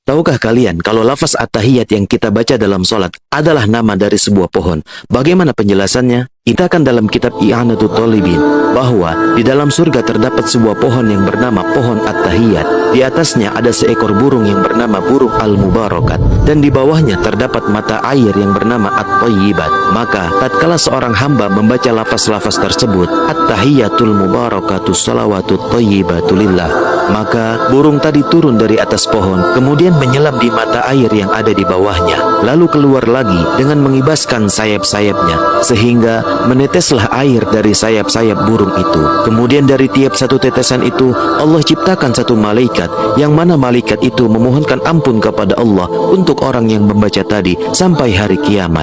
Tahukah kalian kalau lafaz at-tahiyat yang kita baca dalam sholat adalah nama dari sebuah pohon? Bagaimana penjelasannya? Dikatakan dalam kitab I'anatul Talibin bahwa di dalam surga terdapat sebuah pohon yang bernama pohon at-tahiyat. Di atasnya ada seekor burung yang bernama burung al-mubarakat, dan di bawahnya terdapat mata air yang bernama at-tayyibat. Maka tatkala seorang hamba membaca lafaz-lafaz tersebut, at-tahiyatul mubarakatuh salawatut tayyibatulillah, maka burung tadi turun dari atas pohon, kemudian menyelam di mata air yang ada di bawahnya, lalu keluar lagi dengan mengibaskan sayap-sayapnya, sehingga meneteslah air dari sayap-sayap burung itu. Kemudian dari tiap satu tetesan itu, Allah ciptakan satu malaikat, yang mana malaikat itu memohonkan ampun kepada Allah untuk orang yang membaca tadi sampai hari kiamat.